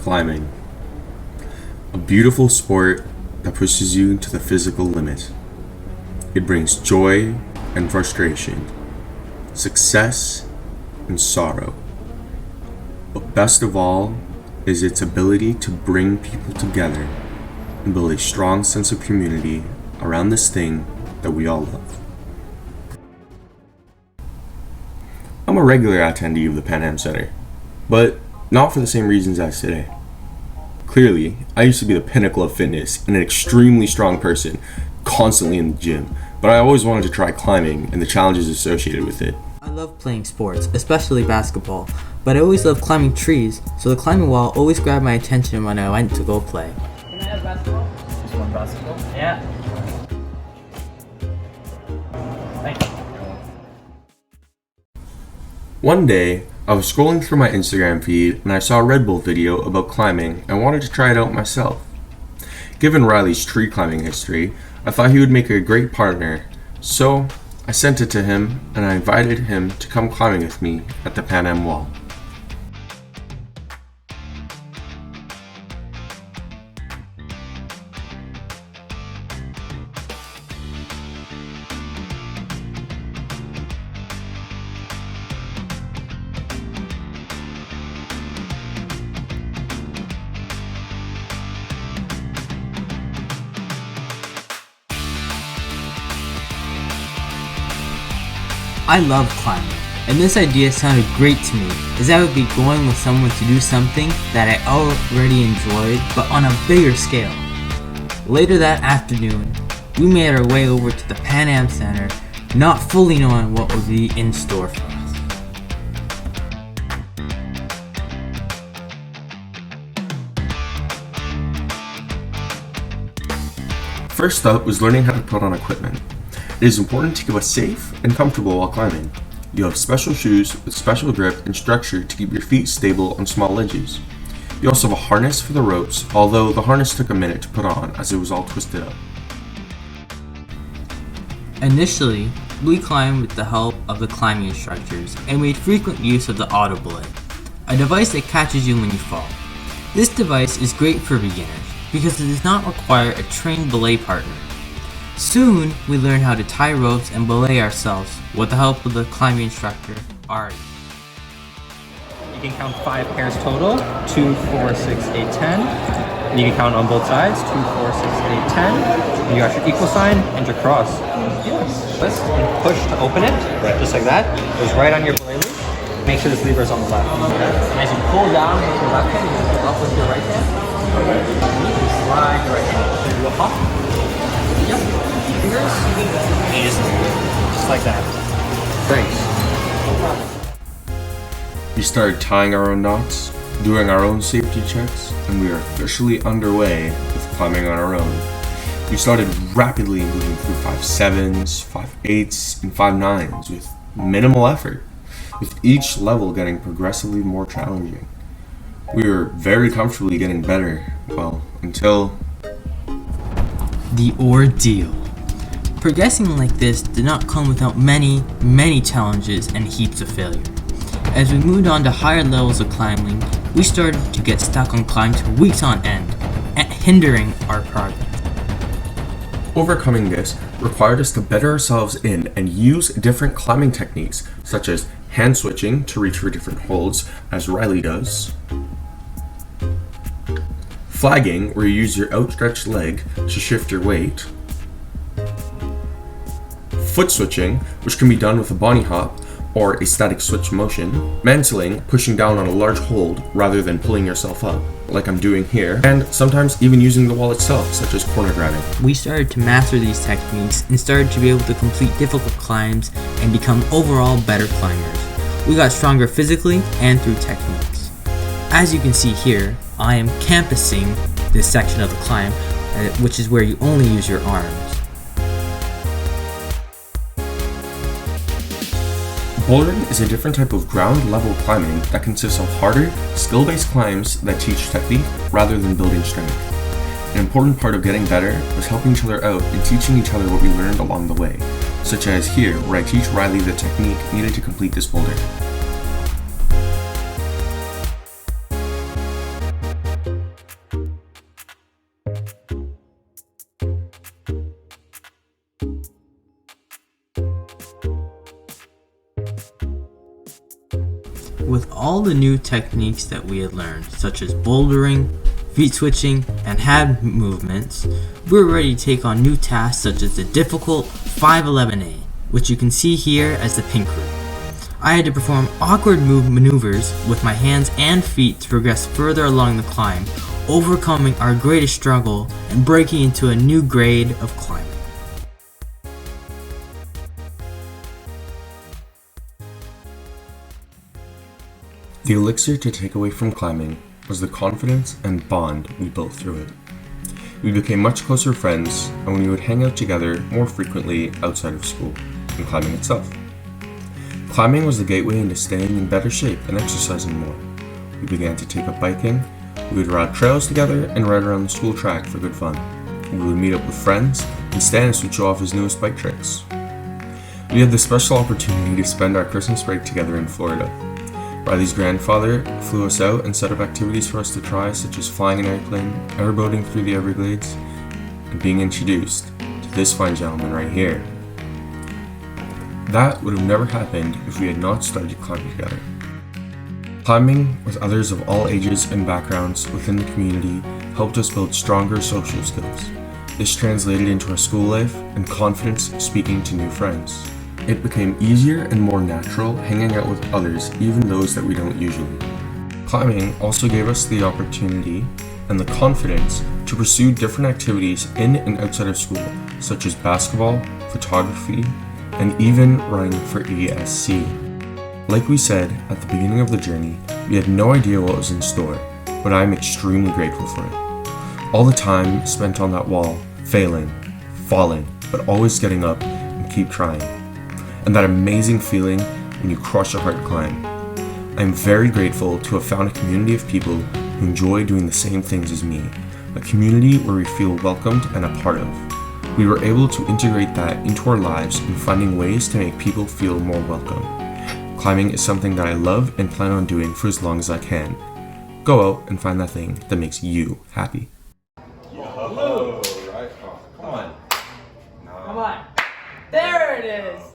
Climbing, a beautiful sport that pushes you to the physical limit. It brings joy and frustration, success and sorrow. But best of all is its ability to bring people together and build a strong sense of community around this thing that we all love. I'm a regular attendee of the Pan Am Center, but not for the same reasons as today. Clearly, I used to be the pinnacle of fitness and an extremely strong person, constantly in the gym, but I always wanted to try climbing and the challenges associated with it. I love playing sports, especially basketball, but I always loved climbing trees, so the climbing wall always grabbed my attention when I went to go play. Can I have basketball? Just one basketball? Yeah. Thanks. One day, I was scrolling through my Instagram feed and I saw a Red Bull video about climbing and wanted to try it out myself. Given Riley's tree climbing history, I thought he would make a great partner, so I sent it to him and I invited him to come climbing with me at the Pan Am Wall. I love climbing, and this idea sounded great to me, as I would be going with someone to do something that I already enjoyed, but on a bigger scale. Later that afternoon, we made our way over to the Pan Am Center, not fully knowing what would be in store for us. First up was learning how to put on equipment. It is important to keep us safe and comfortable while climbing. You have special shoes with special grip and structure to keep your feet stable on small ledges. You also have a harness for the ropes, although the harness took a minute to put on as it was all twisted up. Initially, we climbed with the help of the climbing instructors and made frequent use of the auto belay, a device that catches you when you fall. This device is great for beginners because it does not require a trained belay partner. Soon, we learned how to tie ropes and belay ourselves with the help of the climbing instructor, Ari. You can count 5 pairs total. 2, 4, 6, 8, 10. And you can count on both sides. 2, 4, 6, 8, 10. And you got your equal sign and your cross. Yes. Twist and push to open it. Right. Just like that. Goes right on your belay loop. Make sure this lever is on the left. And as you pull down with your left hand, you pull up with your right hand. You can slide your right hand. So you do a hop. Yep. Fingers. And just like that. Great. We started tying our own knots, doing our own safety checks, and we are officially underway with climbing on our own. We started rapidly moving through 5/7s, 5/8s, and 5/9s with minimal effort, with each level getting progressively more challenging. We were very comfortably getting better, well, until The ordeal. Progressing like this did not come without many challenges and heaps of failure. As we moved on to higher levels of climbing, we started to get stuck on climbs for weeks on end, hindering our progress. overcoming this required us to better ourselves in and use different climbing techniques, such as hand switching to reach for different holds, as Riley does, flagging, where you use your outstretched leg to shift your weight, foot switching, which can be done with a bunny hop or a static switch motion, mantling, pushing down on a large hold rather than pulling yourself up, like I'm doing here, and sometimes even using the wall itself, such as corner grabbing. We started to master these techniques and started to be able to complete difficult climbs and become overall better climbers. We got stronger physically and through techniques. As you can see here, I am campusing this section of the climb, which is where you only use your arms. Bouldering is a different type of ground-level climbing that consists of harder, skill-based climbs that teach technique rather than building strength. An important part of getting better was helping each other out and teaching each other what we learned along the way, such as here, where I teach Riley the technique needed to complete this boulder. with all the new techniques that we had learned, such as bouldering, feet switching, and hand movements, we were ready to take on new tasks such as the difficult 511A, which you can see here as the pink route. I had to perform awkward maneuvers with my hands and feet to progress further along the climb, overcoming our greatest struggle and breaking into a new grade of climbing. The elixir to take away from climbing was the confidence and bond we built through it. We became much closer friends, and we would hang out together more frequently outside of school than climbing itself. Climbing was the gateway into staying in better shape and exercising more. We began to take up biking. We would ride trails together and ride around the school track for good fun. We would meet up with friends, and Stannis would show off his newest bike tricks. We had the special opportunity to spend our Christmas break together in Florida. Riley's grandfather flew us out and set up activities for us to try, such as flying an airplane, airboating through the Everglades, and being introduced to this fine gentleman right here. That would have never happened if we had not started climbing together. Climbing with others of all ages and backgrounds within the community helped us build stronger social skills. This translated into our school life and confidence speaking to new friends. It became easier and more natural hanging out with others, even those that we don't usually. Climbing also gave us the opportunity and the confidence to pursue different activities in and outside of school, such as basketball, photography, and even running for ESC. Like we said at the beginning of the journey, we had no idea what was in store, but I'm extremely grateful for it. All the time spent on that wall, failing, falling, but always getting up and keep trying. And that amazing feeling when you crush a hard climb. I'm very grateful to have found a community of people who enjoy doing the same things as me, a community where we feel welcomed and a part of. We were able to integrate that into our lives and finding ways to make people feel more welcome. Climbing is something that I love and plan on doing for as long as I can. Go out and find that thing that makes you happy. Hello. Right. Oh, come on. Come on. There it is.